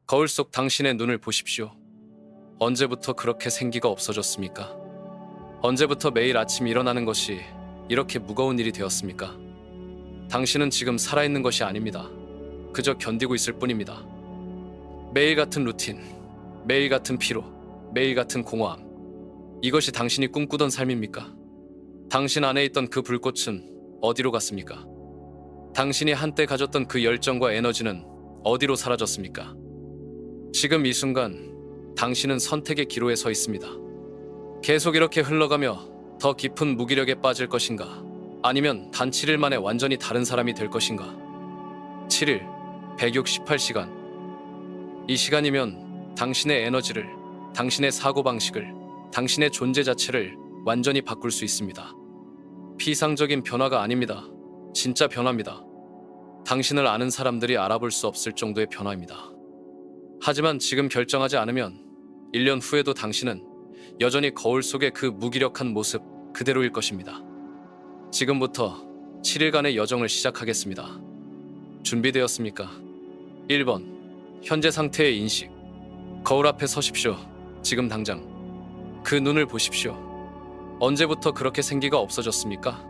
거울 속 당신의 눈을 보십시오. 언제부터 그렇게 생기가 없어졌습니까? 언제부터 매일 아침 일어나는 것이 이렇게 무거운 일이 되었습니까? 당신은 지금 살아있는 것이 아닙니다. 그저 견디고 있을 뿐입니다. 매일 같은 루틴, 매일 같은 피로, 매일 같은 공허함. 이것이 당신이 꿈꾸던 삶입니까? 당신 안에 있던 그 불꽃은 어디로 갔습니까? 당신이 한때 가졌던 그 열정과 에너지는 어디로 사라졌습니까? 지금 이 순간 당신은 선택의 기로에 서 있습니다. 계속 이렇게 흘러가며 더 깊은 무기력에 빠질 것인가? 아니면 단 7일 만에 완전히 다른 사람이 될 것인가? 7일, 168시간. 이 시간이면 당신의 에너지를, 당신의 사고방식을, 당신의 존재 자체를 완전히 바꿀 수 있습니다. 피상적인 변화가 아닙니다. 진짜 변화입니다. 당신을 아는 사람들이 알아볼 수 없을 정도의 변화입니다. 하지만 지금 결정하지 않으면 1년 후에도 당신은 여전히 거울 속의 그 무기력한 모습 그대로일 것입니다. 지금부터 7일간의 여정을 시작하겠습니다. 준비되었습니까? 1번. 현재 상태의 인식. 거울 앞에 서십시오. 지금 당장. 그 눈을 보십시오. 언제부터 그렇게 생기가 없어졌습니까?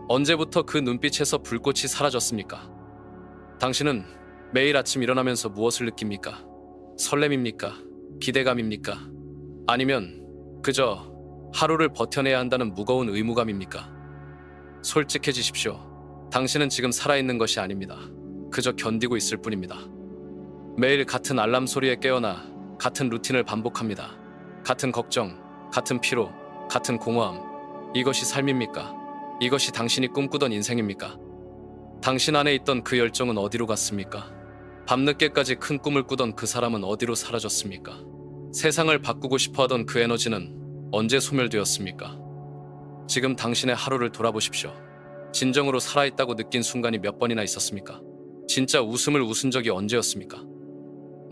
언제부터 그 눈빛에서 불꽃이 사라졌습니까? 당신은 매일 아침 일어나면서 무엇을 느낍니까? 설렘입니까? 기대감입니까? 아니면 그저 하루를 버텨내야 한다는 무거운 의무감입니까? 솔직해지십시오. 당신은 지금 살아있는 것이 아닙니다. 그저 견디고 있을 뿐입니다. 매일 같은 알람 소리에 깨어나 같은 루틴을 반복합니다. 같은 걱정, 같은 피로, 같은 공허함. 이것이 삶입니까? 이것이 당신이 꿈꾸던 인생입니까? 당신 안에 있던 그 열정은 어디로 갔습니까? 밤늦게까지 큰 꿈을 꾸던 그 사람은 어디로 사라졌습니까? 세상을 바꾸고 싶어하던 그 에너지는 언제 소멸되었습니까? 지금 당신의 하루를 돌아보십시오. 진정으로 살아있다고 느낀 순간이 몇 번이나 있었습니까? 진짜 웃음을 웃은 적이 언제였습니까?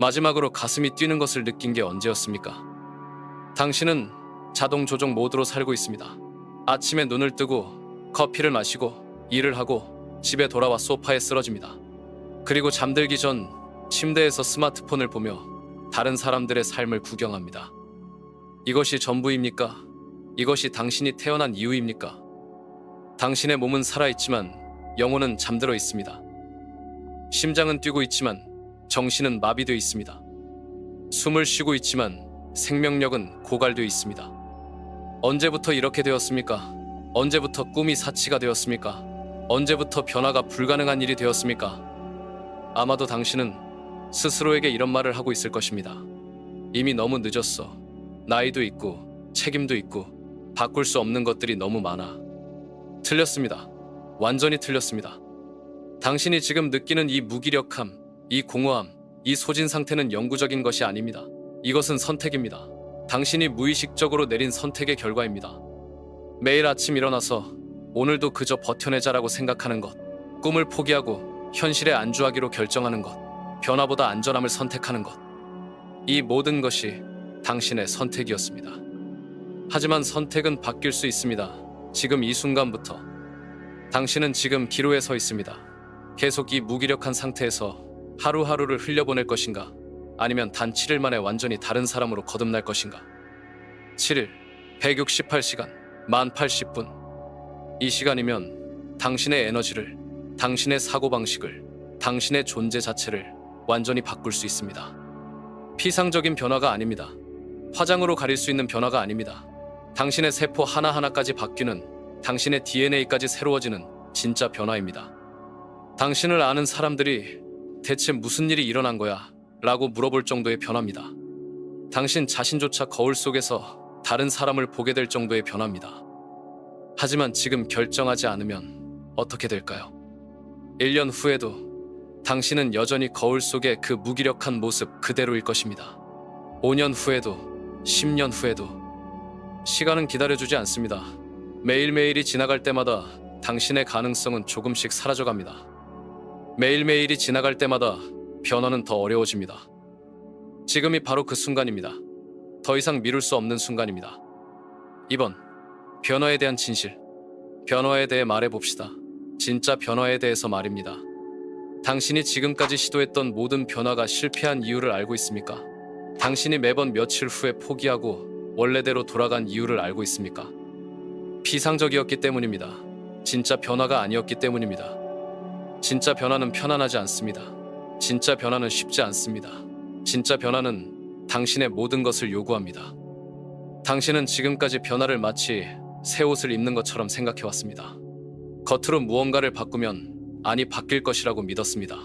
마지막으로 가슴이 뛰는 것을 느낀 게 언제였습니까? 당신은 자동 조정 모드로 살고 있습니다. 아침에 눈을 뜨고 커피를 마시고 일을 하고 집에 돌아와 소파에 쓰러집니다. 그리고 잠들기 전 침대에서 스마트폰을 보며 다른 사람들의 삶을 구경합니다. 이것이 전부입니까? 이것이 당신이 태어난 이유입니까? 당신의 몸은 살아있지만 영혼은 잠들어 있습니다. 심장은 뛰고 있지만 정신은 마비되어 있습니다. 숨을 쉬고 있지만 생명력은 고갈되어 있습니다. 언제부터 이렇게 되었습니까? 언제부터 꿈이 사치가 되었습니까? 언제부터 변화가 불가능한 일이 되었습니까? 아마도 당신은 스스로에게 이런 말을 하고 있을 것입니다. 이미 너무 늦었어. 나이도 있고 책임도 있고 바꿀 수 없는 것들이 너무 많아. 틀렸습니다. 완전히 틀렸습니다. 당신이 지금 느끼는 이 무기력함, 이 공허함, 이 소진 상태는 영구적인 것이 아닙니다. 이것은 선택입니다. 당신이 무의식적으로 내린 선택의 결과입니다. 매일 아침 일어나서 오늘도 그저 버텨내자라고 생각하는 것, 꿈을 포기하고 현실에 안주하기로 결정하는 것, 변화보다 안전함을 선택하는 것. 이 모든 것이 당신의 선택이었습니다. 하지만 선택은 바뀔 수 있습니다. 지금 이 순간부터. 당신은 지금 기로에 서 있습니다. 계속 이 무기력한 상태에서 하루하루를 흘려보낼 것인가? 아니면 단 7일 만에 완전히 다른 사람으로 거듭날 것인가? 7일, 168시간, 만 80분. 이 시간이면 당신의 에너지를, 당신의 사고방식을, 당신의 존재 자체를 완전히 바꿀 수 있습니다. 피상적인 변화가 아닙니다. 화장으로 가릴 수 있는 변화가 아닙니다. 당신의 세포 하나하나까지 바뀌는, 당신의 DNA까지 새로워지는 진짜 변화입니다. 당신을 아는 사람들이 대체 무슨 일이 일어난 거야? 라고 물어볼 정도의 변화입니다. 당신 자신조차 거울 속에서 다른 사람을 보게 될 정도의 변화입니다. 하지만 지금 결정하지 않으면 어떻게 될까요? 1년 후에도 당신은 여전히 거울 속의 그 무기력한 모습 그대로일 것입니다. 5년 후에도, 10년 후에도. 시간은 기다려주지 않습니다. 매일매일이 지나갈 때마다 당신의 가능성은 조금씩 사라져갑니다. 매일매일이 지나갈 때마다 변화는 더 어려워집니다. 지금이 바로 그 순간입니다. 더 이상 미룰 수 없는 순간입니다. 2번. 변화에 대한 진실. 변화에 대해 말해봅시다. 진짜 변화에 대해서 말입니다. 당신이 지금까지 시도했던 모든 변화가 실패한 이유를 알고 있습니까? 당신이 매번 며칠 후에 포기하고 원래대로 돌아간 이유를 알고 있습니까? 피상적이었기 때문입니다. 진짜 변화가 아니었기 때문입니다. 진짜 변화는 편안하지 않습니다. 진짜 변화는 쉽지 않습니다. 진짜 변화는 당신의 모든 것을 요구합니다. 당신은 지금까지 변화를 마치 새 옷을 입는 것처럼 생각해왔습니다. 겉으로 무언가를 바꾸면 아니 바뀔 것이라고 믿었습니다.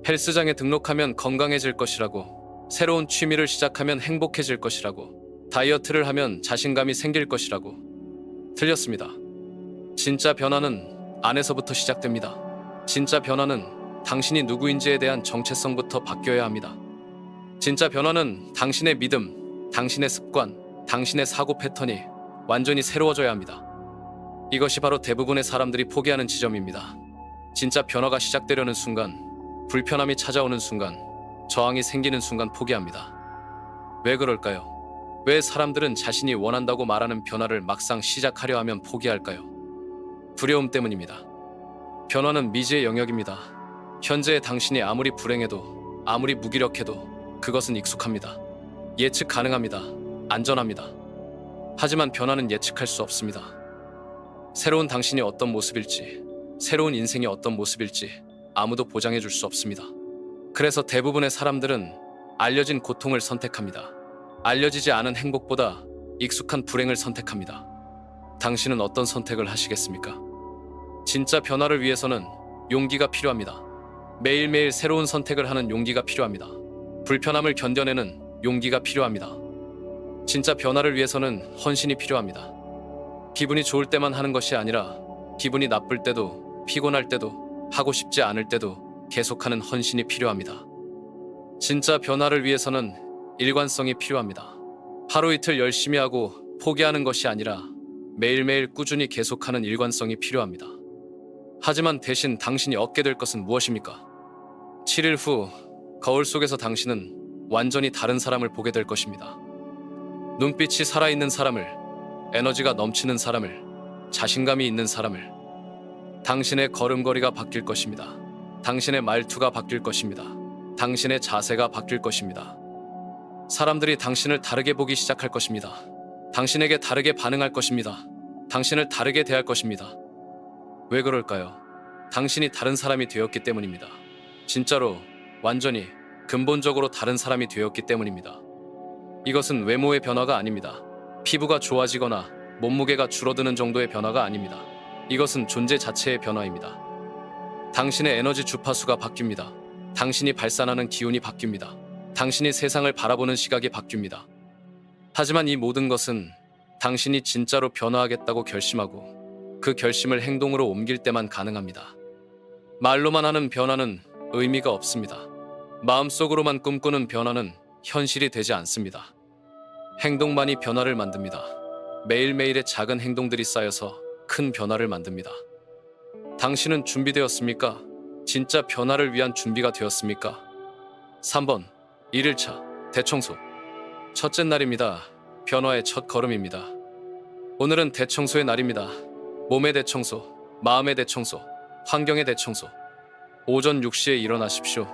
헬스장에 등록하면 건강해질 것이라고, 새로운 취미를 시작하면 행복해질 것이라고, 다이어트를 하면 자신감이 생길 것이라고. 틀렸습니다. 진짜 변화는 안에서부터 시작됩니다. 진짜 변화는 당신이 누구인지에 대한 정체성부터 바뀌어야 합니다. 진짜 변화는 당신의 믿음, 당신의 습관, 당신의 사고 패턴이 완전히 새로워져야 합니다. 이것이 바로 대부분의 사람들이 포기하는 지점입니다. 진짜 변화가 시작되려는 순간, 불편함이 찾아오는 순간, 저항이 생기는 순간 포기합니다. 왜 그럴까요? 왜 사람들은 자신이 원한다고 말하는 변화를 막상 시작하려 하면 포기할까요? 두려움 때문입니다. 변화는 미지의 영역입니다. 현재의 당신이 아무리 불행해도, 아무리 무기력해도 그것은 익숙합니다. 예측 가능합니다. 안전합니다. 하지만 변화는 예측할 수 없습니다. 새로운 당신이 어떤 모습일지, 새로운 인생이 어떤 모습일지 아무도 보장해 줄 수 없습니다. 그래서 대부분의 사람들은 알려진 고통을 선택합니다. 알려지지 않은 행복보다 익숙한 불행을 선택합니다. 당신은 어떤 선택을 하시겠습니까? 진짜 변화를 위해서는 용기가 필요합니다. 매일매일 새로운 선택을 하는 용기가 필요합니다. 불편함을 견뎌내는 용기가 필요합니다. 진짜 변화를 위해서는 헌신이 필요합니다. 기분이 좋을 때만 하는 것이 아니라 기분이 나쁠 때도, 피곤할 때도, 하고 싶지 않을 때도 계속하는 헌신이 필요합니다. 진짜 변화를 위해서는 일관성이 필요합니다. 하루 이틀 열심히 하고 포기하는 것이 아니라 매일매일 꾸준히 계속하는 일관성이 필요합니다. 하지만 대신 당신이 얻게 될 것은 무엇입니까? 7일 후 거울 속에서 당신은 완전히 다른 사람을 보게 될 것입니다. 눈빛이 살아있는 사람을, 에너지가 넘치는 사람을, 자신감이 있는 사람을. 당신의 걸음걸이가 바뀔 것입니다. 당신의 말투가 바뀔 것입니다. 당신의 자세가 바뀔 것입니다. 사람들이 당신을 다르게 보기 시작할 것입니다. 당신에게 다르게 반응할 것입니다. 당신을 다르게 대할 것입니다. 왜 그럴까요? 당신이 다른 사람이 되었기 때문입니다. 진짜로, 완전히, 근본적으로 다른 사람이 되었기 때문입니다. 이것은 외모의 변화가 아닙니다. 피부가 좋아지거나 몸무게가 줄어드는 정도의 변화가 아닙니다. 이것은 존재 자체의 변화입니다. 당신의 에너지 주파수가 바뀝니다. 당신이 발산하는 기운이 바뀝니다. 당신이 세상을 바라보는 시각이 바뀝니다. 하지만 이 모든 것은 당신이 진짜로 변화하겠다고 결심하고 그 결심을 행동으로 옮길 때만 가능합니다. 말로만 하는 변화는 의미가 없습니다. 마음속으로만 꿈꾸는 변화는 현실이 되지 않습니다. 행동만이 변화를 만듭니다. 매일매일의 작은 행동들이 쌓여서 큰 변화를 만듭니다. 당신은 준비되었습니까? 진짜 변화를 위한 준비가 되었습니까? 3번 1일차 대청소. 첫째 날입니다. 변화의 첫 걸음입니다. 오늘은 대청소의 날입니다. 몸의 대청소, 마음의 대청소, 환경의 대청소. 오전 6시에 일어나십시오.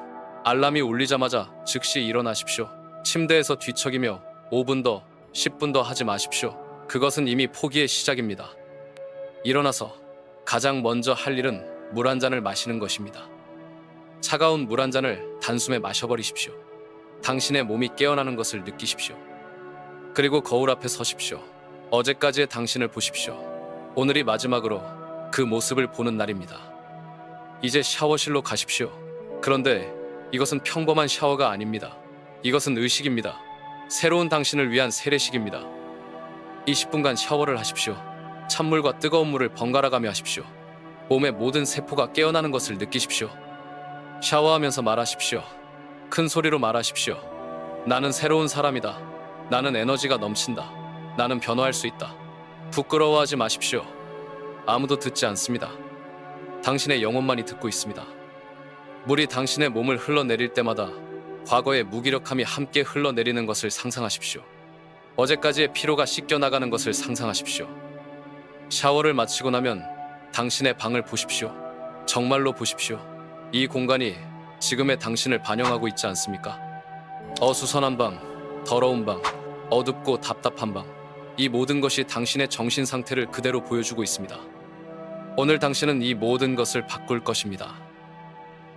알람이 울리자마자 즉시 일어나십시오. 침대에서 뒤척이며 5분 더, 10분 더 하지 마십시오. 그것은 이미 포기의 시작입니다. 일어나서 가장 먼저 할 일은 물 한 잔을 마시는 것입니다. 차가운 물 한 잔을 단숨에 마셔버리십시오. 당신의 몸이 깨어나는 것을 느끼십시오. 그리고 거울 앞에 서십시오. 어제까지의 당신을 보십시오. 오늘이 마지막으로 그 모습을 보는 날입니다. 이제 샤워실로 가십시오. 그런데 이것은 평범한 샤워가 아닙니다. 이것은 의식입니다. 새로운 당신을 위한 세례식입니다. 20분간 샤워를 하십시오. 찬물과 뜨거운 물을 번갈아가며 하십시오. 몸의 모든 세포가 깨어나는 것을 느끼십시오. 샤워하면서 말하십시오. 큰 소리로 말하십시오. 나는 새로운 사람이다. 나는 에너지가 넘친다. 나는 변화할 수 있다. 부끄러워하지 마십시오. 아무도 듣지 않습니다. 당신의 영혼만이 듣고 있습니다. 물이 당신의 몸을 흘러내릴 때마다 과거의 무기력함이 함께 흘러내리는 것을 상상하십시오. 어제까지의 피로가 씻겨나가는 것을 상상하십시오. 샤워를 마치고 나면 당신의 방을 보십시오. 정말로 보십시오. 이 공간이 지금의 당신을 반영하고 있지 않습니까? 어수선한 방, 더러운 방, 어둡고 답답한 방. 이 모든 것이 당신의 정신 상태를 그대로 보여주고 있습니다. 오늘 당신은 이 모든 것을 바꿀 것입니다.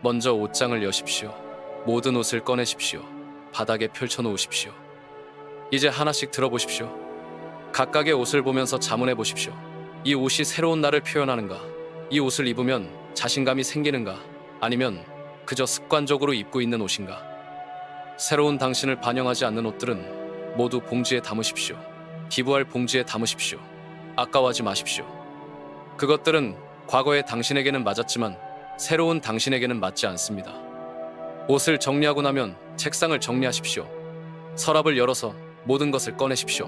먼저 옷장을 여십시오. 모든 옷을 꺼내십시오. 바닥에 펼쳐놓으십시오. 이제 하나씩 들어보십시오. 각각의 옷을 보면서 자문해 보십시오. 이 옷이 새로운 나를 표현하는가? 이 옷을 입으면 자신감이 생기는가? 아니면 그저 습관적으로 입고 있는 옷인가? 새로운 당신을 반영하지 않는 옷들은 모두 봉지에 담으십시오. 기부할 봉지에 담으십시오. 아까워하지 마십시오. 그것들은 과거의 당신에게는 맞았지만 새로운 당신에게는 맞지 않습니다. 옷을 정리하고 나면 책상을 정리하십시오. 서랍을 열어서 모든 것을 꺼내십시오.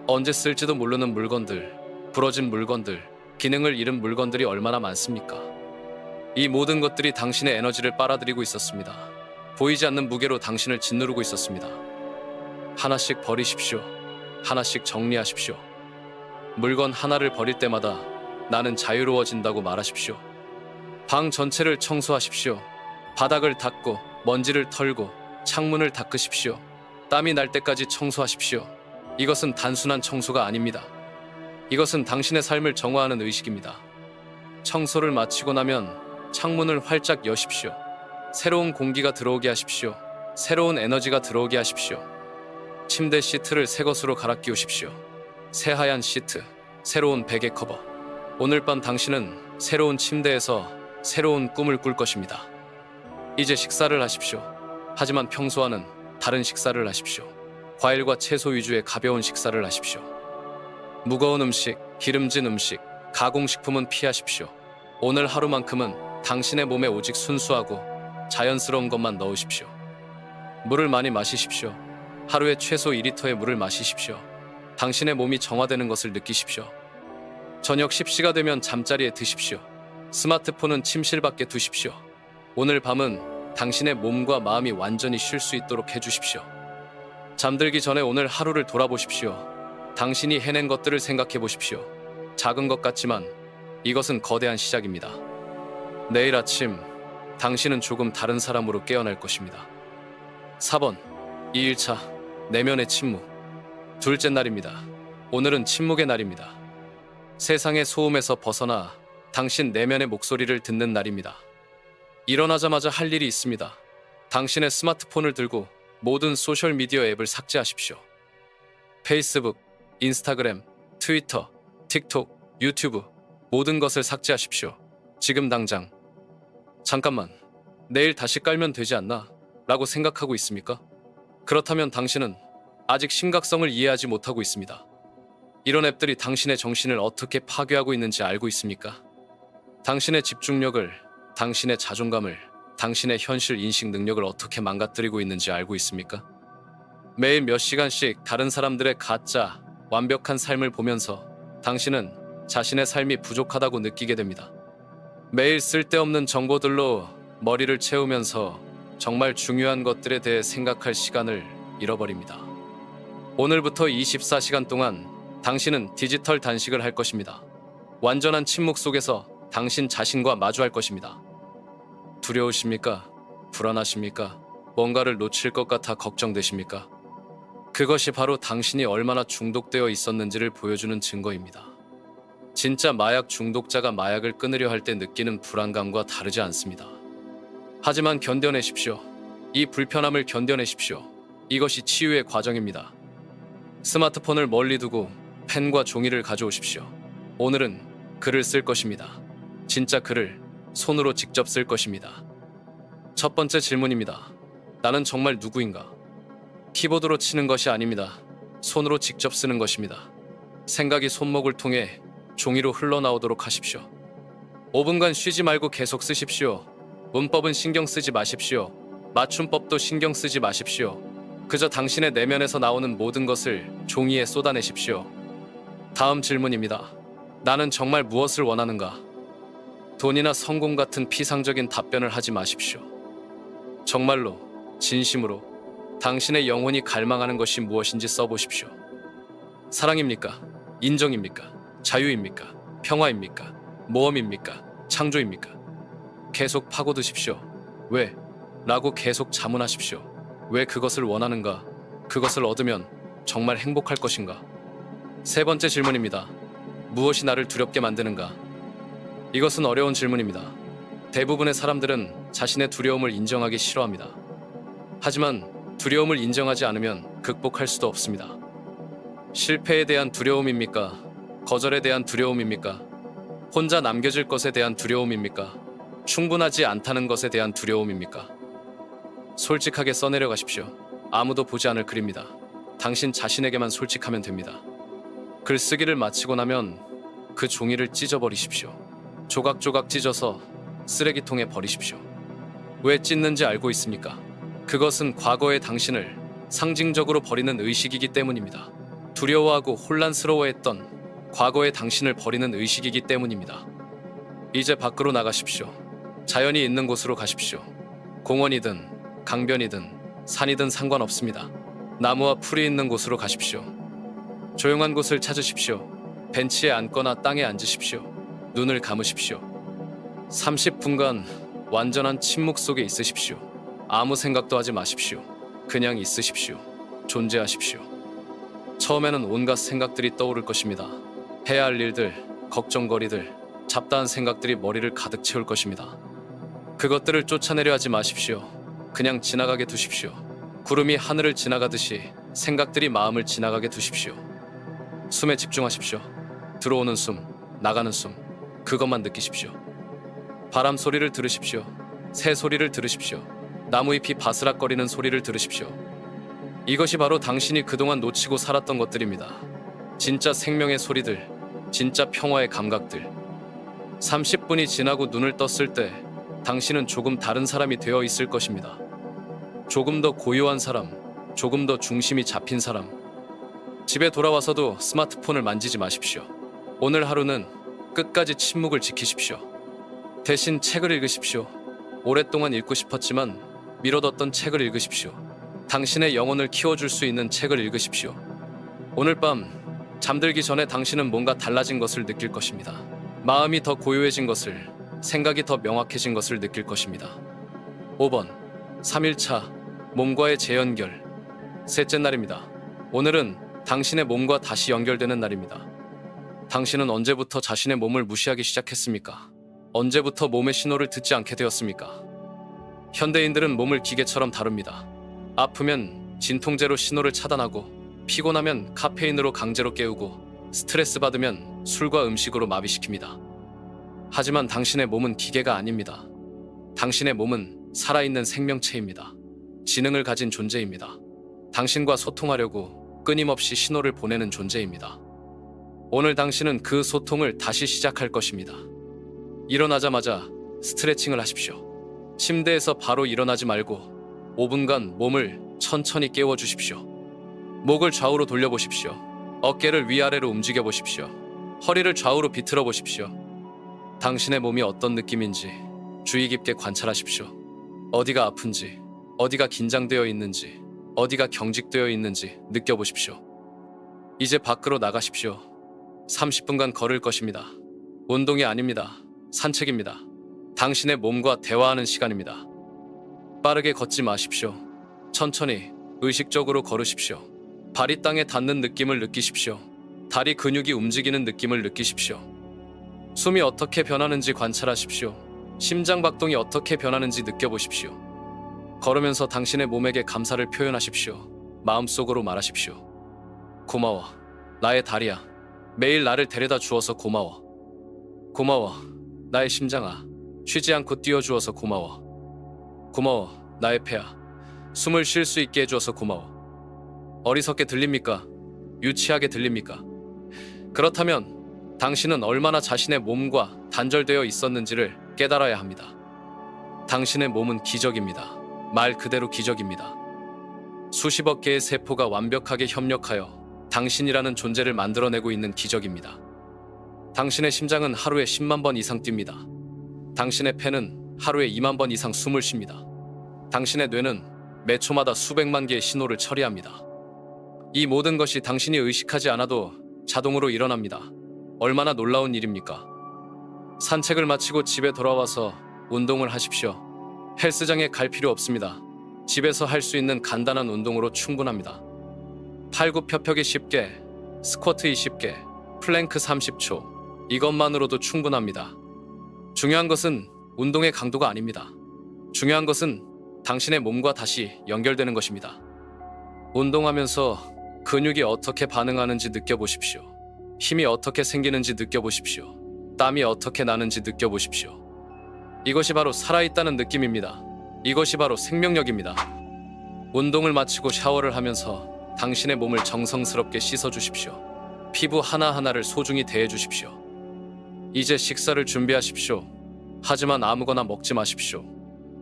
언제 쓸지도 모르는 물건들, 부러진 물건들, 기능을 잃은 물건들이 얼마나 많습니까? 이 모든 것들이 당신의 에너지를 빨아들이고 있었습니다. 보이지 않는 무게로 당신을 짓누르고 있었습니다. 하나씩 버리십시오. 하나씩 정리하십시오. 물건 하나를 버릴 때마다 나는 자유로워진다고 말하십시오. 방 전체를 청소하십시오. 바닥을 닦고 먼지를 털고 창문을 닦으십시오. 땀이 날 때까지 청소하십시오. 이것은 단순한 청소가 아닙니다. 이것은 당신의 삶을 정화하는 의식입니다. 청소를 마치고 나면 창문을 활짝 여십시오. 새로운 공기가 들어오게 하십시오. 새로운 에너지가 들어오게 하십시오. 침대 시트를 새 것으로 갈아 끼우십시오. 새하얀 시트, 새로운 베개 커버. 오늘 밤 당신은 새로운 침대에서 새로운 꿈을 꿀 것입니다. 이제 식사를 하십시오. 하지만 평소와는 다른 식사를 하십시오. 과일과 채소 위주의 가벼운 식사를 하십시오. 무거운 음식, 기름진 음식, 가공식품은 피하십시오. 오늘 하루만큼은 당신의 몸에 오직 순수하고 자연스러운 것만 넣으십시오. 물을 많이 마시십시오. 하루에 최소 2리터의 물을 마시십시오. 당신의 몸이 정화되는 것을 느끼십시오. 저녁 10시가 되면 잠자리에 드십시오. 스마트폰은 침실 밖에 두십시오. 오늘 밤은 당신의 몸과 마음이 완전히 쉴 수 있도록 해주십시오. 잠들기 전에 오늘 하루를 돌아보십시오. 당신이 해낸 것들을 생각해 보십시오. 작은 것 같지만 이것은 거대한 시작입니다. 내일 아침 당신은 조금 다른 사람으로 깨어날 것입니다. 4번 2일차 내면의 침묵. 둘째 날입니다. 오늘은 침묵의 날입니다. 세상의 소음에서 벗어나 당신 내면의 목소리를 듣는 날입니다. 일어나자마자 할 일이 있습니다. 당신의 스마트폰을 들고 모든 소셜미디어 앱을 삭제하십시오. 페이스북, 인스타그램, 트위터, 틱톡, 유튜브 모든 것을 삭제하십시오. 지금 당장. 잠깐만, 내일 다시 깔면 되지 않나? 라고 생각하고 있습니까? 그렇다면 당신은 아직 심각성을 이해하지 못하고 있습니다. 이런 앱들이 당신의 정신을 어떻게 파괴하고 있는지 알고 있습니까? 당신의 집중력을, 당신의 자존감을, 당신의 현실 인식 능력을 어떻게 망가뜨리고 있는지 알고 있습니까? 매일 몇 시간씩 다른 사람들의 가짜, 완벽한 삶을 보면서 당신은 자신의 삶이 부족하다고 느끼게 됩니다. 매일 쓸데없는 정보들로 머리를 채우면서 정말 중요한 것들에 대해 생각할 시간을 잃어버립니다. 오늘부터 24시간 동안 당신은 디지털 단식을 할 것입니다. 완전한 침묵 속에서 당신 자신과 마주할 것입니다. 두려우십니까? 불안하십니까? 뭔가를 놓칠 것 같아 걱정되십니까? 그것이 바로 당신이 얼마나 중독되어 있었는지를 보여주는 증거입니다. 진짜 마약 중독자가 마약을 끊으려 할 때 느끼는 불안감과 다르지 않습니다. 하지만 견뎌내십시오. 이 불편함을 견뎌내십시오. 이것이 치유의 과정입니다. 스마트폰을 멀리 두고 펜과 종이를 가져오십시오. 오늘은 글을 쓸 것입니다. 진짜 글을 손으로 직접 쓸 것입니다. 첫 번째 질문입니다. 나는 정말 누구인가? 키보드로 치는 것이 아닙니다. 손으로 직접 쓰는 것입니다. 생각이 손목을 통해 종이로 흘러나오도록 하십시오. 5분간 쉬지 말고 계속 쓰십시오. 문법은 신경 쓰지 마십시오. 맞춤법도 신경 쓰지 마십시오. 그저 당신의 내면에서 나오는 모든 것을 종이에 쏟아내십시오. 다음 질문입니다. 나는 정말 무엇을 원하는가? 돈이나 성공 같은 피상적인 답변을 하지 마십시오. 정말로, 진심으로 당신의 영혼이 갈망하는 것이 무엇인지 써보십시오. 사랑입니까? 인정입니까? 자유입니까? 평화입니까? 모험입니까? 창조입니까? 계속 파고드십시오. 왜? 라고 계속 자문하십시오. 왜 그것을 원하는가? 그것을 얻으면 정말 행복할 것인가? 세 번째 질문입니다. 무엇이 나를 두렵게 만드는가? 이것은 어려운 질문입니다. 대부분의 사람들은 자신의 두려움을 인정하기 싫어합니다. 하지만 두려움을 인정하지 않으면 극복할 수도 없습니다. 실패에 대한 두려움입니까? 거절에 대한 두려움입니까? 혼자 남겨질 것에 대한 두려움입니까? 충분하지 않다는 것에 대한 두려움입니까? 솔직하게 써내려 가십시오. 아무도 보지 않을 글입니다. 당신 자신에게만 솔직하면 됩니다. 글 쓰기를 마치고 나면 그 종이를 찢어버리십시오. 조각조각 찢어서 쓰레기통에 버리십시오. 왜 찢는지 알고 있습니까? 그것은 과거의 당신을 상징적으로 버리는 의식이기 때문입니다. 두려워하고 혼란스러워했던 과거의 당신을 버리는 의식이기 때문입니다. 이제 밖으로 나가십시오. 자연이 있는 곳으로 가십시오. 공원이든 강변이든 산이든 상관없습니다. 나무와 풀이 있는 곳으로 가십시오. 조용한 곳을 찾으십시오. 벤치에 앉거나 땅에 앉으십시오. 눈을 감으십시오. 30분간 완전한 침묵 속에 있으십시오. 아무 생각도 하지 마십시오. 그냥 있으십시오. 존재하십시오. 처음에는 온갖 생각들이 떠오를 것입니다. 해야 할 일들, 걱정거리들, 잡다한 생각들이 머리를 가득 채울 것입니다. 그것들을 쫓아내려 하지 마십시오. 그냥 지나가게 두십시오. 구름이 하늘을 지나가듯이 생각들이 마음을 지나가게 두십시오. 숨에 집중하십시오. 들어오는 숨, 나가는 숨, 그것만 느끼십시오. 바람 소리를 들으십시오. 새 소리를 들으십시오. 나무잎이 바스락거리는 소리를 들으십시오. 이것이 바로 당신이 그동안 놓치고 살았던 것들입니다. 진짜 생명의 소리들, 진짜 평화의 감각들. 30분이 지나고 눈을 떴을 때 당신은 조금 다른 사람이 되어 있을 것입니다. 조금 더 고요한 사람, 조금 더 중심이 잡힌 사람. 집에 돌아와서도 스마트폰을 만지지 마십시오. 오늘 하루는 끝까지 침묵을 지키십시오. 대신 책을 읽으십시오. 오랫동안 읽고 싶었지만 미뤄뒀던 책을 읽으십시오. 당신의 영혼을 키워줄 수 있는 책을 읽으십시오. 오늘 밤 잠들기 전에 당신은 뭔가 달라진 것을 느낄 것입니다. 마음이 더 고요해진 것을, 생각이 더 명확해진 것을 느낄 것입니다. 5번 3일차 몸과의 재연결. 셋째 날입니다. 오늘은 당신의 몸과 다시 연결되는 날입니다. 당신은 언제부터 자신의 몸을 무시하기 시작했습니까? 언제부터 몸의 신호를 듣지 않게 되었습니까? 현대인들은 몸을 기계처럼 다룹니다. 아프면 진통제로 신호를 차단하고, 피곤하면 카페인으로 강제로 깨우고, 스트레스 받으면 술과 음식으로 마비시킵니다. 하지만 당신의 몸은 기계가 아닙니다. 당신의 몸은 살아있는 생명체입니다. 지능을 가진 존재입니다. 당신과 소통하려고 끊임없이 신호를 보내는 존재입니다. 오늘 당신은 그 소통을 다시 시작할 것입니다. 일어나자마자 스트레칭을 하십시오. 침대에서 바로 일어나지 말고 5분간 몸을 천천히 깨워주십시오. 목을 좌우로 돌려보십시오. 어깨를 위아래로 움직여 보십시오. 허리를 좌우로 비틀어 보십시오. 당신의 몸이 어떤 느낌인지 주의 깊게 관찰하십시오. 어디가 아픈지, 어디가 긴장되어 있는지, 어디가 경직되어 있는지 느껴보십시오. 이제 밖으로 나가십시오. 30분간 걸을 것입니다. 운동이 아닙니다. 산책입니다. 당신의 몸과 대화하는 시간입니다. 빠르게 걷지 마십시오. 천천히, 의식적으로 걸으십시오. 발이 땅에 닿는 느낌을 느끼십시오. 다리 근육이 움직이는 느낌을 느끼십시오. 숨이 어떻게 변하는지 관찰하십시오. 심장 박동이 어떻게 변하는지 느껴보십시오. 걸으면서 당신의 몸에게 감사를 표현하십시오. 마음속으로 말하십시오. 고마워. 나의 다리야. 매일 나를 데려다 주어서 고마워. 고마워. 나의 심장아. 쉬지 않고 뛰어주어서 고마워. 고마워. 나의 폐야. 숨을 쉴 수 있게 해주어서 고마워. 어리석게 들립니까? 유치하게 들립니까? 그렇다면 당신은 얼마나 자신의 몸과 단절되어 있었는지를 깨달아야 합니다. 당신의 몸은 기적입니다. 말 그대로 기적입니다. 수십억 개의 세포가 완벽하게 협력하여 당신이라는 존재를 만들어내고 있는 기적입니다. 당신의 심장은 하루에 10만 번 이상 뜁니다. 당신의 폐는 하루에 2만 번 이상 숨을 쉽니다. 당신의 뇌는 매 초마다 수백만 개의 신호를 처리합니다. 이 모든 것이 당신이 의식하지 않아도 자동으로 일어납니다. 얼마나 놀라운 일입니까? 산책을 마치고 집에 돌아와서 운동을 하십시오. 헬스장에 갈 필요 없습니다. 집에서 할 수 있는 간단한 운동으로 충분합니다. 팔굽혀펴기 10개, 스쿼트 20개, 플랭크 30초. 이것만으로도 충분합니다. 중요한 것은 운동의 강도가 아닙니다. 중요한 것은 당신의 몸과 다시 연결되는 것입니다. 운동하면서 근육이 어떻게 반응하는지 느껴보십시오. 힘이 어떻게 생기는지 느껴보십시오. 땀이 어떻게 나는지 느껴보십시오. 이것이 바로 살아있다는 느낌입니다. 이것이 바로 생명력입니다. 운동을 마치고 샤워를 하면서 당신의 몸을 정성스럽게 씻어주십시오. 피부 하나하나를 소중히 대해주십시오. 이제 식사를 준비하십시오. 하지만 아무거나 먹지 마십시오.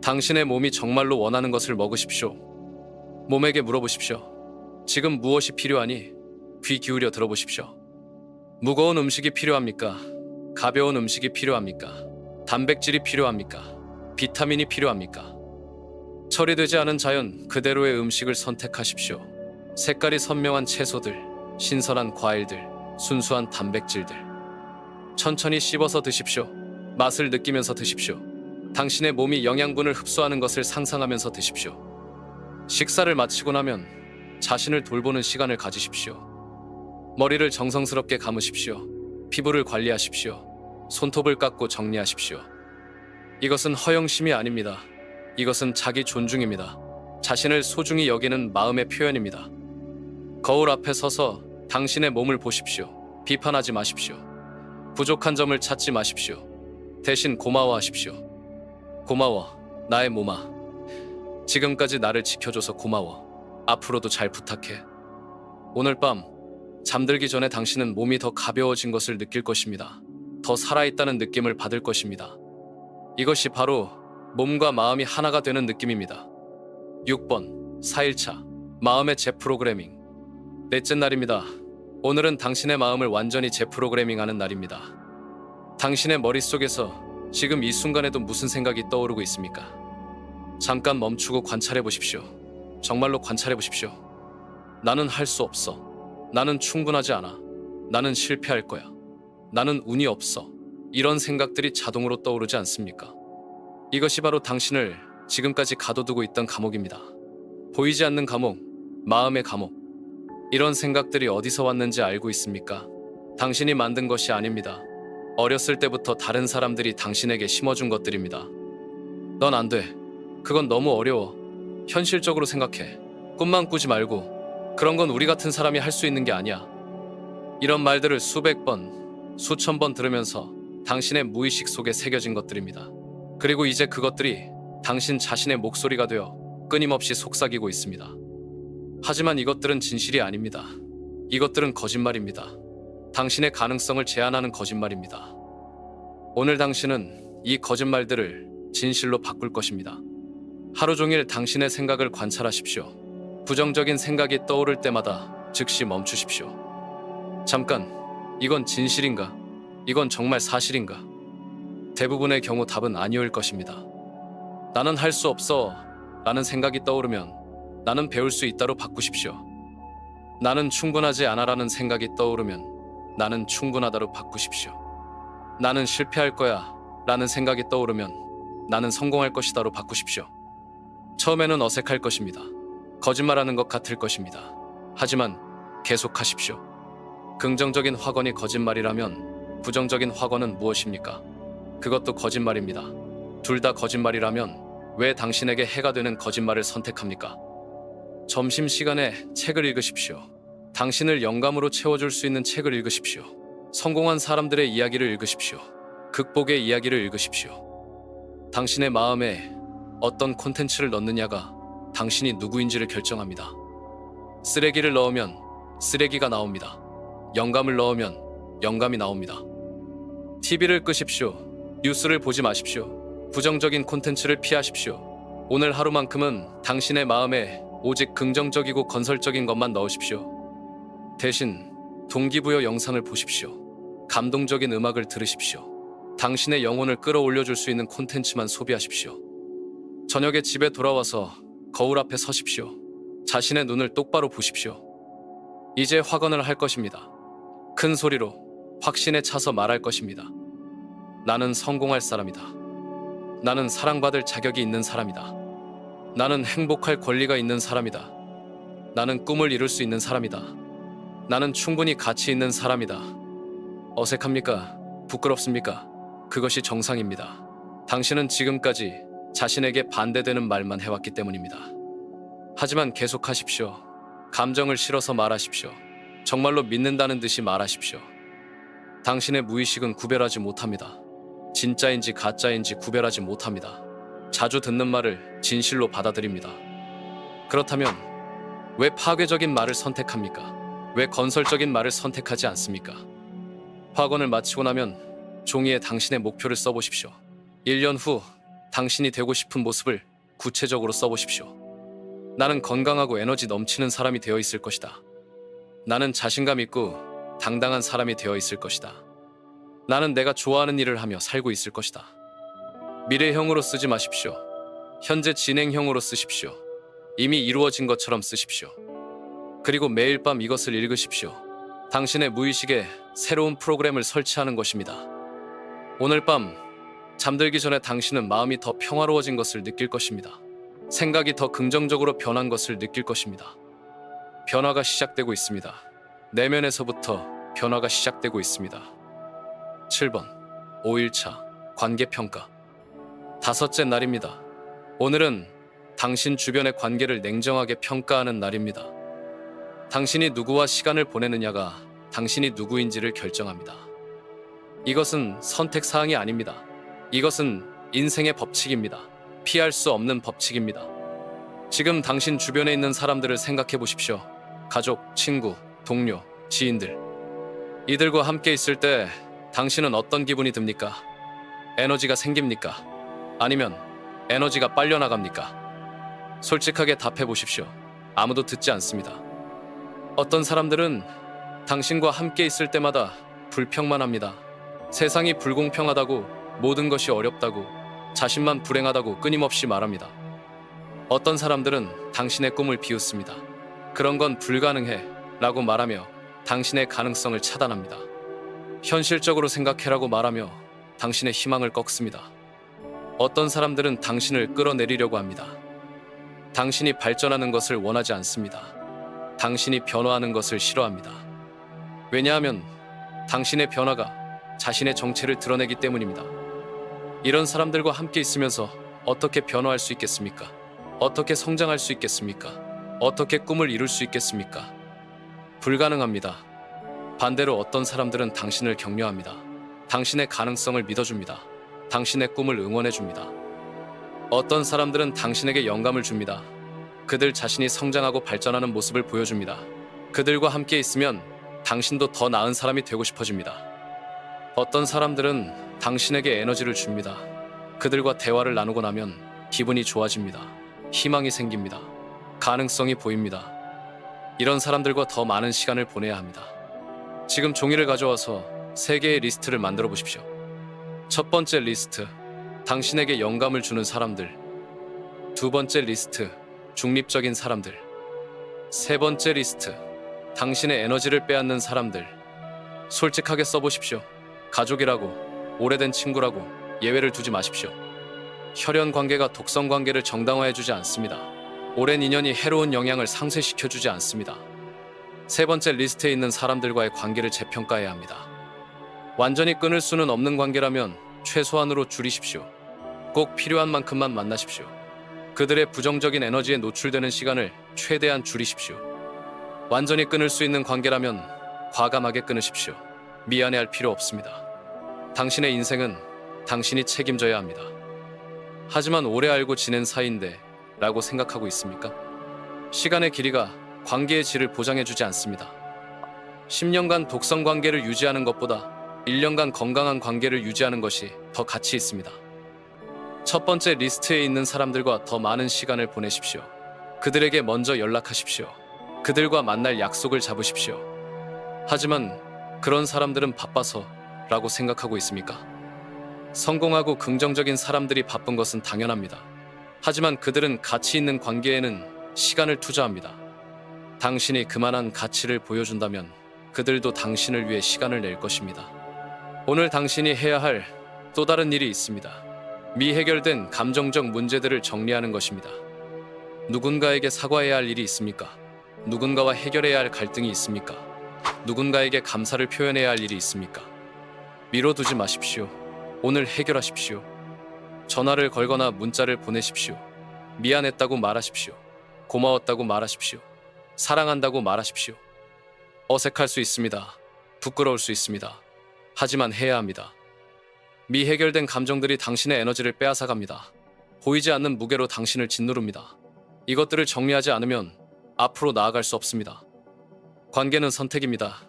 당신의 몸이 정말로 원하는 것을 먹으십시오. 몸에게 물어보십시오. 지금 무엇이 필요하니? 귀 기울여 들어보십시오. 무거운 음식이 필요합니까? 가벼운 음식이 필요합니까? 단백질이 필요합니까? 비타민이 필요합니까? 처리되지 않은 자연 그대로의 음식을 선택하십시오. 색깔이 선명한 채소들, 신선한 과일들, 순수한 단백질들. 천천히 씹어서 드십시오. 맛을 느끼면서 드십시오. 당신의 몸이 영양분을 흡수하는 것을 상상하면서 드십시오. 식사를 마치고 나면 자신을 돌보는 시간을 가지십시오. 머리를 정성스럽게 감으십시오. 피부를 관리하십시오. 손톱을 깎고 정리하십시오. 이것은 허영심이 아닙니다. 이것은 자기 존중입니다. 자신을 소중히 여기는 마음의 표현입니다. 거울 앞에 서서 당신의 몸을 보십시오. 비판하지 마십시오. 부족한 점을 찾지 마십시오. 대신 고마워하십시오. 고마워, 나의 몸아. 지금까지 나를 지켜줘서 고마워. 앞으로도 잘 부탁해. 오늘 밤 잠들기 전에 당신은 몸이 더 가벼워진 것을 느낄 것입니다. 더 살아있다는 느낌을 받을 것입니다. 이것이 바로 몸과 마음이 하나가 되는 느낌입니다. 6번 4일차 마음의 재프로그래밍. 넷째 날입니다. 오늘은 당신의 마음을 완전히 재프로그래밍하는 날입니다. 당신의 머릿속에서 지금 이 순간에도 무슨 생각이 떠오르고 있습니까? 잠깐 멈추고 관찰해 보십시오. 정말로 관찰해 보십시오. 나는 할 수 없어. 나는 충분하지 않아. 나는 실패할 거야. 나는 운이 없어. 이런 생각들이 자동으로 떠오르지 않습니까? 이것이 바로 당신을 지금까지 가둬두고 있던 감옥입니다. 보이지 않는 감옥, 마음의 감옥. 이런 생각들이 어디서 왔는지 알고 있습니까? 당신이 만든 것이 아닙니다. 어렸을 때부터 다른 사람들이 당신에게 심어준 것들입니다. 넌 안 돼. 그건 너무 어려워. 현실적으로 생각해. 꿈만 꾸지 말고. 그런 건 우리 같은 사람이 할 수 있는 게 아니야. 이런 말들을 수백 번, 수천 번 들으면서 당신의 무의식 속에 새겨진 것들입니다. 그리고 이제 그것들이 당신 자신의 목소리가 되어 끊임없이 속삭이고 있습니다. 하지만 이것들은 진실이 아닙니다. 이것들은 거짓말입니다. 당신의 가능성을 제한하는 거짓말입니다. 오늘 당신은 이 거짓말들을 진실로 바꿀 것입니다. 하루 종일 당신의 생각을 관찰하십시오. 부정적인 생각이 떠오를 때마다 즉시 멈추십시오. 잠깐, 이건 진실인가? 이건 정말 사실인가? 대부분의 경우 답은 아니올 것입니다. 나는 할 수 없어 라는 생각이 떠오르면 나는 배울 수 있다로 바꾸십시오. 나는 충분하지 않아라는 생각이 떠오르면 나는 충분하다로 바꾸십시오. 나는 실패할 거야 라는 생각이 떠오르면 나는 성공할 것이다로 바꾸십시오. 처음에는 어색할 것입니다. 거짓말하는 것 같을 것입니다. 하지만 계속하십시오. 긍정적인 확언이 거짓말이라면 부정적인 확언은 무엇입니까? 그것도 거짓말입니다. 둘 다 거짓말이라면 왜 당신에게 해가 되는 거짓말을 선택합니까? 점심시간에 책을 읽으십시오. 당신을 영감으로 채워줄 수 있는 책을 읽으십시오. 성공한 사람들의 이야기를 읽으십시오. 극복의 이야기를 읽으십시오. 당신의 마음에 어떤 콘텐츠를 넣느냐가 당신이 누구인지를 결정합니다. 쓰레기를 넣으면 쓰레기가 나옵니다. 영감을 넣으면 영감이 나옵니다. TV를 끄십시오. 뉴스를 보지 마십시오. 부정적인 콘텐츠를 피하십시오. 오늘 하루만큼은 당신의 마음에 오직 긍정적이고 건설적인 것만 넣으십시오. 대신 동기부여 영상을 보십시오. 감동적인 음악을 들으십시오. 당신의 영혼을 끌어올려줄 수 있는 콘텐츠만 소비하십시오. 저녁에 집에 돌아와서 거울 앞에 서십시오. 자신의 눈을 똑바로 보십시오. 이제 확언을 할 것입니다. 큰 소리로 확신에 차서 말할 것입니다. 나는 성공할 사람이다. 나는 사랑받을 자격이 있는 사람이다. 나는 행복할 권리가 있는 사람이다. 나는 꿈을 이룰 수 있는 사람이다. 나는 충분히 가치 있는 사람이다. 어색합니까? 부끄럽습니까? 그것이 정상입니다. 당신은 지금까지 자신에게 반대되는 말만 해왔기 때문입니다. 하지만 계속하십시오. 감정을 실어서 말하십시오. 정말로 믿는다는 듯이 말하십시오. 당신의 무의식은 구별하지 못합니다. 진짜인지 가짜인지 구별하지 못합니다. 자주 듣는 말을 진실로 받아들입니다. 그렇다면 왜 파괴적인 말을 선택합니까? 왜 건설적인 말을 선택하지 않습니까? 학원을 마치고 나면 종이에 당신의 목표를 써보십시오. 1년 후 당신이 되고 싶은 모습을 구체적으로 써보십시오. 나는 건강하고 에너지 넘치는 사람이 되어 있을 것이다. 나는 자신감 있고 당당한 사람이 되어 있을 것이다. 나는 내가 좋아하는 일을 하며 살고 있을 것이다. 미래형으로 쓰지 마십시오. 현재 진행형으로 쓰십시오. 이미 이루어진 것처럼 쓰십시오. 그리고 매일 밤 이것을 읽으십시오. 당신의 무의식에 새로운 프로그램을 설치하는 것입니다. 오늘 밤 잠들기 전에 당신은 마음이 더 평화로워진 것을 느낄 것입니다. 생각이 더 긍정적으로 변한 것을 느낄 것입니다. 변화가 시작되고 있습니다. 내면에서부터 변화가 시작되고 있습니다. 7번 5일차 관계평가. 5째 날입니다. 오늘은 당신 주변의 관계를 냉정하게 평가하는 날입니다. 당신이 누구와 시간을 보내느냐가 당신이 누구인지를 결정합니다. 이것은 선택사항이 아닙니다. 이것은 인생의 법칙입니다. 피할 수 없는 법칙입니다. 지금 당신 주변에 있는 사람들을 생각해 보십시오. 가족, 친구, 동료, 지인들. 이들과 함께 있을 때 당신은 어떤 기분이 듭니까? 에너지가 생깁니까? 아니면 에너지가 빨려나갑니까? 솔직하게 답해 보십시오. 아무도 듣지 않습니다. 어떤 사람들은 당신과 함께 있을 때마다 불평만 합니다. 세상이 불공평하다고, 모든 것이 어렵다고, 자신만 불행하다고 끊임없이 말합니다. 어떤 사람들은 당신의 꿈을 비웃습니다. 그런 건 불가능해 라고 말하며 당신의 가능성을 차단합니다. 현실적으로 생각해라고 말하며 당신의 희망을 꺾습니다. 어떤 사람들은 당신을 끌어내리려고 합니다. 당신이 발전하는 것을 원하지 않습니다. 당신이 변화하는 것을 싫어합니다. 왜냐하면 당신의 변화가 자신의 정체를 드러내기 때문입니다. 이런 사람들과 함께 있으면서 어떻게 변화할 수 있겠습니까? 어떻게 성장할 수 있겠습니까? 어떻게 꿈을 이룰 수 있겠습니까? 불가능합니다. 반대로 어떤 사람들은 당신을 격려합니다. 당신의 가능성을 믿어줍니다. 당신의 꿈을 응원해줍니다. 어떤 사람들은 당신에게 영감을 줍니다. 그들 자신이 성장하고 발전하는 모습을 보여줍니다. 그들과 함께 있으면 당신도 더 나은 사람이 되고 싶어집니다. 어떤 사람들은 당신에게 에너지를 줍니다. 그들과 대화를 나누고 나면 기분이 좋아집니다. 희망이 생깁니다. 가능성이 보입니다. 이런 사람들과 더 많은 시간을 보내야 합니다. 지금 종이를 가져와서 3개의 리스트를 만들어 보십시오. 첫 번째 리스트, 당신에게 영감을 주는 사람들. 두 번째 리스트, 중립적인 사람들. 세 번째 리스트, 당신의 에너지를 빼앗는 사람들. 솔직하게 써보십시오. 가족이라고, 오래된 친구라고 예외를 두지 마십시오. 혈연 관계가 독성 관계를 정당화해주지 않습니다. 오랜 인연이 해로운 영향을 상쇄시켜주지 않습니다. 세 번째 리스트에 있는 사람들과의 관계를 재평가해야 합니다. 완전히 끊을 수는 없는 관계라면 최소한으로 줄이십시오. 꼭 필요한 만큼만 만나십시오. 그들의 부정적인 에너지에 노출되는 시간을 최대한 줄이십시오. 완전히 끊을 수 있는 관계라면 과감하게 끊으십시오. 미안해할 필요 없습니다. 당신의 인생은 당신이 책임져야 합니다. 하지만 오래 알고 지낸 사이인데 라고 생각하고 있습니까? 시간의 길이가 관계의 질을 보장해주지 않습니다. 10년간 독성 관계를 유지하는 것보다 1년간 건강한 관계를 유지하는 것이 더 가치 있습니다. 첫 번째 리스트에 있는 사람들과 더 많은 시간을 보내십시오. 그들에게 먼저 연락하십시오. 그들과 만날 약속을 잡으십시오. 하지만 그런 사람들은 바빠서 라고 생각하고 있습니까? 성공하고 긍정적인 사람들이 바쁜 것은 당연합니다. 하지만 그들은 가치 있는 관계에는 시간을 투자합니다. 당신이 그만한 가치를 보여준다면 그들도 당신을 위해 시간을 낼 것입니다. 오늘 당신이 해야 할 또 다른 일이 있습니다. 미해결된 감정적 문제들을 정리하는 것입니다. 누군가에게 사과해야 할 일이 있습니까? 누군가와 해결해야 할 갈등이 있습니까? 누군가에게 감사를 표현해야 할 일이 있습니까? 미뤄두지 마십시오. 오늘 해결하십시오. 전화를 걸거나 문자를 보내십시오. 미안했다고 말하십시오. 고마웠다고 말하십시오. 사랑한다고 말하십시오. 어색할 수 있습니다. 부끄러울 수 있습니다. 하지만 해야 합니다. 미해결된 감정들이 당신의 에너지를 빼앗아갑니다. 보이지 않는 무게로 당신을 짓누릅니다. 이것들을 정리하지 않으면 앞으로 나아갈 수 없습니다. 관계는 선택입니다.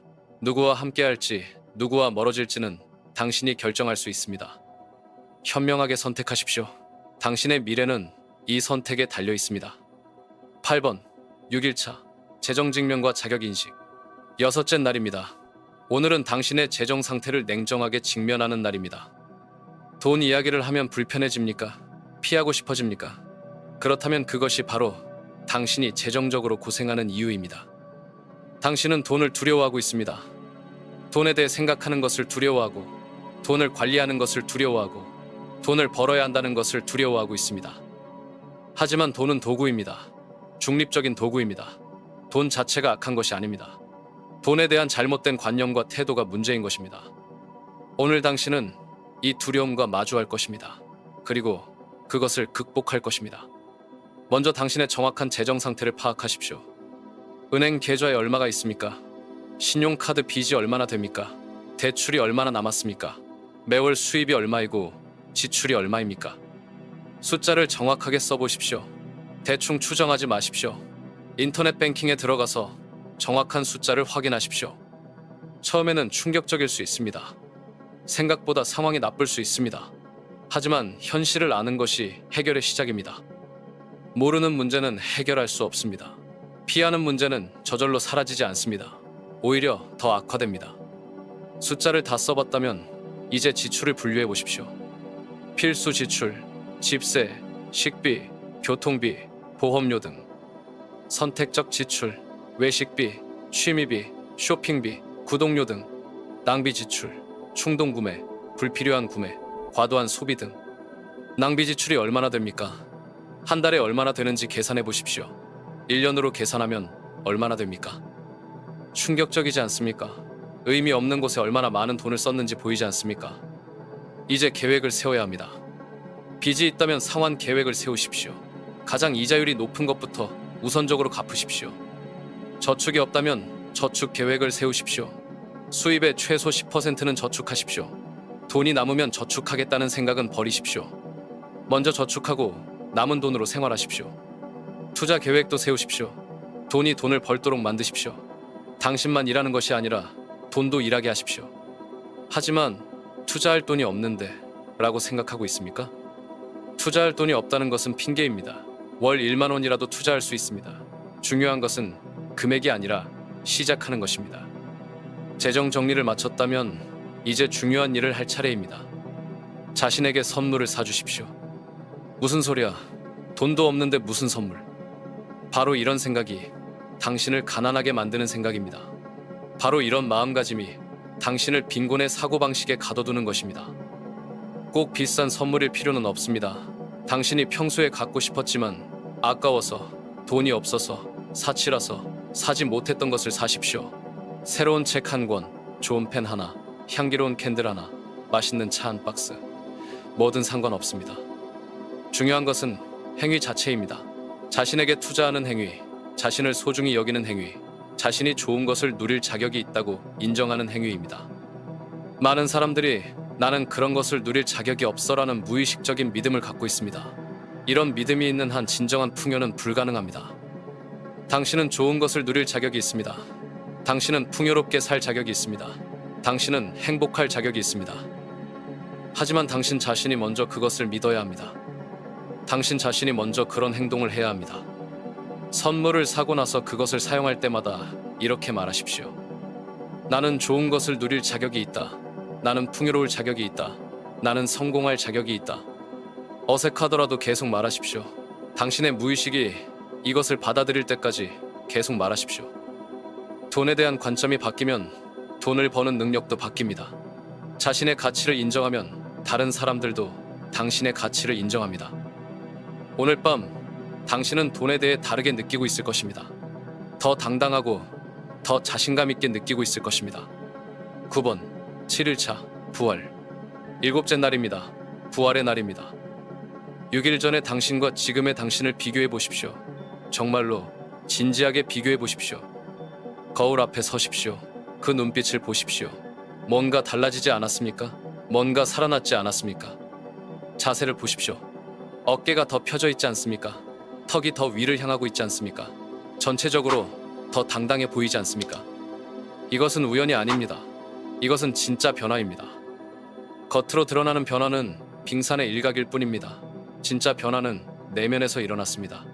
누구와 함께할지, 누구와 멀어질지는 당신이 결정할 수 있습니다. 현명하게 선택하십시오. 당신의 미래는 이 선택에 달려 있습니다. 8번 6일차 재정직면과 자격인식. 여섯째 날입니다. 오늘은 당신의 재정 상태를 냉정하게 직면하는 날입니다. 돈 이야기를 하면 불편해집니까? 피하고 싶어집니까? 그렇다면 그것이 바로 당신이 재정적으로 고생하는 이유입니다. 당신은 돈을 두려워하고 있습니다. 돈에 대해 생각하는 것을 두려워하고, 돈을 관리하는 것을 두려워하고, 돈을 벌어야 한다는 것을 두려워하고 있습니다. 하지만 돈은 도구입니다. 중립적인 도구입니다. 돈 자체가 악한 것이 아닙니다. 돈에 대한 잘못된 관념과 태도가 문제인 것입니다. 오늘 당신은 이 두려움과 마주할 것입니다. 그리고 그것을 극복할 것입니다. 먼저 당신의 정확한 재정 상태를 파악하십시오. 은행 계좌에 얼마가 있습니까? 신용카드 빚이 얼마나 됩니까? 대출이 얼마나 남았습니까? 매월 수입이 얼마이고 지출이 얼마입니까? 숫자를 정확하게 써보십시오. 대충 추정하지 마십시오. 인터넷 뱅킹에 들어가서 정확한 숫자를 확인하십시오. 처음에는 충격적일 수 있습니다. 생각보다 상황이 나쁠 수 있습니다. 하지만 현실을 아는 것이 해결의 시작입니다. 모르는 문제는 해결할 수 없습니다. 피하는 문제는 저절로 사라지지 않습니다. 오히려 더 악화됩니다. 숫자를 다 써봤다면 이제 지출을 분류해 보십시오. 필수 지출, 집세, 식비, 교통비, 보험료 등. 선택적 지출, 외식비, 취미비, 쇼핑비, 구독료 등. 낭비 지출, 충동 구매, 불필요한 구매, 과도한 소비 등. 낭비 지출이 얼마나 됩니까? 한 달에 얼마나 되는지 계산해 보십시오. 1년으로 계산하면 얼마나 됩니까? 충격적이지 않습니까? 의미 없는 곳에 얼마나 많은 돈을 썼는지 보이지 않습니까? 이제 계획을 세워야 합니다. 빚이 있다면 상환 계획을 세우십시오. 가장 이자율이 높은 것부터 우선적으로 갚으십시오. 저축이 없다면 저축 계획을 세우십시오. 수입의 최소 10%는 저축하십시오. 돈이 남으면 저축하겠다는 생각은 버리십시오. 먼저 저축하고 남은 돈으로 생활하십시오. 투자 계획도 세우십시오. 돈이 돈을 벌도록 만드십시오. 당신만 일하는 것이 아니라 돈도 일하게 하십시오. 하지만 투자할 돈이 없는데 라고 생각하고 있습니까? 투자할 돈이 없다는 것은 핑계입니다. 월 1만 원이라도 투자할 수 있습니다. 중요한 것은 금액이 아니라 시작하는 것입니다. 재정 정리를 마쳤다면 이제 중요한 일을 할 차례입니다. 자신에게 선물을 사주십시오. 무슨 소리야? 돈도 없는데 무슨 선물? 바로 이런 생각이 당신을 가난하게 만드는 생각입니다. 바로 이런 마음가짐이 당신을 빈곤의 사고방식에 가둬두는 것입니다. 꼭 비싼 선물일 필요는 없습니다. 당신이 평소에 갖고 싶었지만 아까워서, 돈이 없어서, 사치라서 사지 못했던 것을 사십시오. 새로운 책 한 권, 좋은 펜 하나, 향기로운 캔들 하나, 맛있는 차 한 박스. 뭐든 상관없습니다. 중요한 것은 행위 자체입니다. 자신에게 투자하는 행위, 자신을 소중히 여기는 행위, 자신이 좋은 것을 누릴 자격이 있다고 인정하는 행위입니다. 많은 사람들이 나는 그런 것을 누릴 자격이 없어라는 무의식적인 믿음을 갖고 있습니다. 이런 믿음이 있는 한 진정한 풍요는 불가능합니다. 당신은 좋은 것을 누릴 자격이 있습니다. 당신은 풍요롭게 살 자격이 있습니다. 당신은 행복할 자격이 있습니다. 하지만 당신 자신이 먼저 그것을 믿어야 합니다. 당신 자신이 먼저 그런 행동을 해야 합니다. 선물을 사고 나서 그것을 사용할 때마다 이렇게 말하십시오. 나는 좋은 것을 누릴 자격이 있다. 나는 풍요로울 자격이 있다. 나는 성공할 자격이 있다. 어색하더라도 계속 말하십시오. 당신의 무의식이 이것을 받아들일 때까지 계속 말하십시오. 돈에 대한 관점이 바뀌면 돈을 버는 능력도 바뀝니다. 자신의 가치를 인정하면 다른 사람들도 당신의 가치를 인정합니다. 오늘 밤 당신은 돈에 대해 다르게 느끼고 있을 것입니다. 더 당당하고 더 자신감 있게 느끼고 있을 것입니다. 9번 7일차 부활. 일곱째 날입니다. 부활의 날입니다. 6일 전의 당신과 지금의 당신을 비교해 보십시오. 정말로 진지하게 비교해 보십시오. 거울 앞에 서십시오. 그 눈빛을 보십시오. 뭔가 달라지지 않았습니까? 뭔가 살아났지 않았습니까? 자세를 보십시오. 어깨가 더 펴져 있지 않습니까? 턱이 더 위를 향하고 있지 않습니까? 전체적으로 더 당당해 보이지 않습니까? 이것은 우연이 아닙니다. 이것은 진짜 변화입니다. 겉으로 드러나는 변화는 빙산의 일각일 뿐입니다. 진짜 변화는 내면에서 일어났습니다.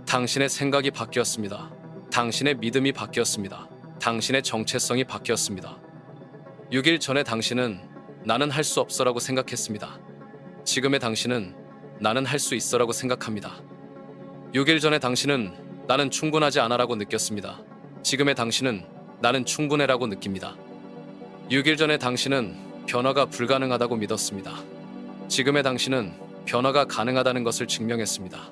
당신의 생각이 바뀌었습니다. 당신의 믿음이 바뀌었습니다. 당신의 정체성이 바뀌었습니다. 6일 전에 당신은 나는 할 수 없어라고 생각했습니다. 지금의 당신은 나는 할 수 있어라고 생각합니다. 6일 전에 당신은 나는 충분하지 않아라고 느꼈습니다. 지금의 당신은 나는 충분해라고 느낍니다. 6일 전에 당신은 변화가 불가능하다고 믿었습니다. 지금의 당신은 변화가 가능하다는 것을 증명했습니다.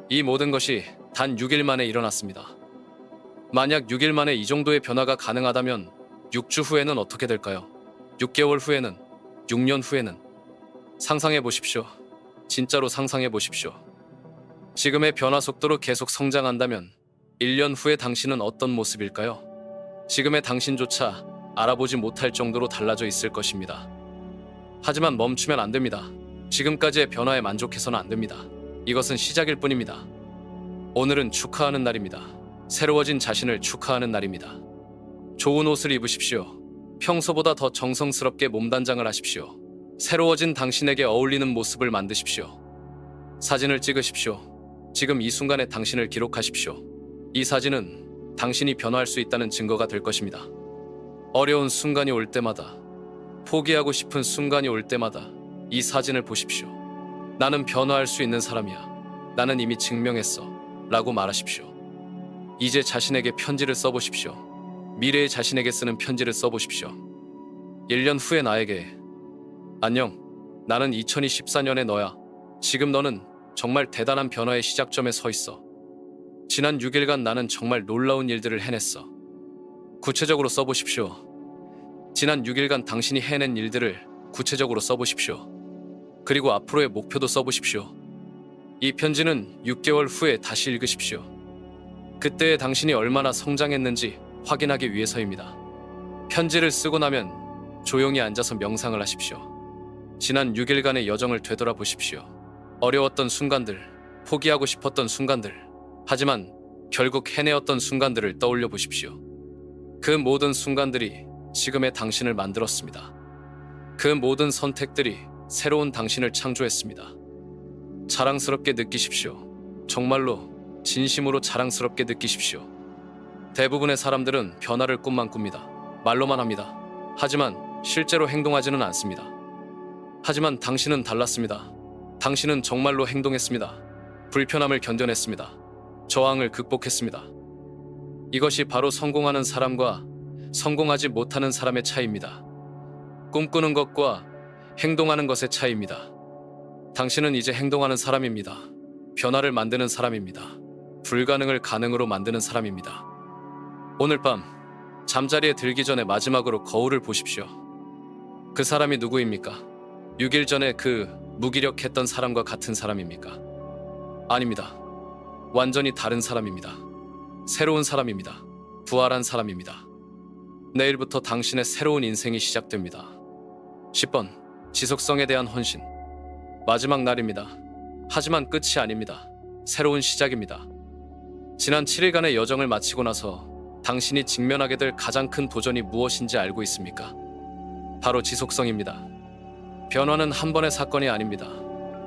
이 모든 것이 단 6일 만에 일어났습니다. 만약 6일 만에 이 정도의 변화가 가능하다면 6주 후에는 어떻게 될까요? 6개월 후에는? 6년 후에는? 상상해 보십시오. 진짜로 상상해 보십시오. 지금의 변화 속도로 계속 성장한다면 1년 후에 당신은 어떤 모습일까요? 지금의 당신조차 알아보지 못할 정도로 달라져 있을 것입니다. 하지만 멈추면 안 됩니다. 지금까지의 변화에 만족해서는 안 됩니다. 이것은 시작일 뿐입니다. 오늘은 축하하는 날입니다. 새로워진 자신을 축하하는 날입니다. 좋은 옷을 입으십시오. 평소보다 더 정성스럽게 몸단장을 하십시오. 새로워진 당신에게 어울리는 모습을 만드십시오. 사진을 찍으십시오. 지금 이 순간에 당신을 기록하십시오. 이 사진은 당신이 변화할 수 있다는 증거가 될 것입니다. 어려운 순간이 올 때마다, 포기하고 싶은 순간이 올 때마다 이 사진을 보십시오. 나는 변화할 수 있는 사람이야. 나는 이미 증명했어. 라고 말하십시오. 이제 자신에게 편지를 써보십시오. 미래의 자신에게 쓰는 편지를 써보십시오. 1년 후의 나에게 안녕. 나는 2024년의 너야. 지금 너는 정말 대단한 변화의 시작점에 서 있어. 지난 6일간 나는 정말 놀라운 일들을 해냈어. 구체적으로 써보십시오. 지난 6일간 당신이 해낸 일들을 구체적으로 써보십시오. 그리고 앞으로의 목표도 써보십시오. 이 편지는 6개월 후에 다시 읽으십시오. 그때의 당신이 얼마나 성장했는지 확인하기 위해서입니다. 편지를 쓰고 나면 조용히 앉아서 명상을 하십시오. 지난 6일간의 여정을 되돌아보십시오. 어려웠던 순간들, 포기하고 싶었던 순간들, 하지만 결국 해내었던 순간들을 떠올려 보십시오. 그 모든 순간들이 지금의 당신을 만들었습니다. 그 모든 선택들이 새로운 당신을 창조했습니다. 자랑스럽게 느끼십시오. 정말로 진심으로 자랑스럽게 느끼십시오. 대부분의 사람들은 변화를 꿈만 꿉니다. 말로만 합니다. 하지만 실제로 행동하지는 않습니다. 하지만 당신은 달랐습니다. 당신은 정말로 행동했습니다. 불편함을 견뎌냈습니다. 저항을 극복했습니다. 이것이 바로 성공하는 사람과 성공하지 못하는 사람의 차이입니다. 꿈꾸는 것과 행동하는 것의 차이입니다. 당신은 이제 행동하는 사람입니다. 변화를 만드는 사람입니다. 불가능을 가능으로 만드는 사람입니다. 오늘 밤 잠자리에 들기 전에 마지막으로 거울을 보십시오. 그 사람이 누구입니까? 6일 전에 그 무기력했던 사람과 같은 사람입니까? 아닙니다. 완전히 다른 사람입니다. 새로운 사람입니다. 부활한 사람입니다. 내일부터 당신의 새로운 인생이 시작됩니다. 10번 지속성에 대한 헌신. 마지막 날입니다. 하지만 끝이 아닙니다. 새로운 시작입니다. 지난 7일간의 여정을 마치고 나서 당신이 직면하게 될 가장 큰 도전이 무엇인지 알고 있습니까? 바로 지속성입니다. 변화는 한 번의 사건이 아닙니다.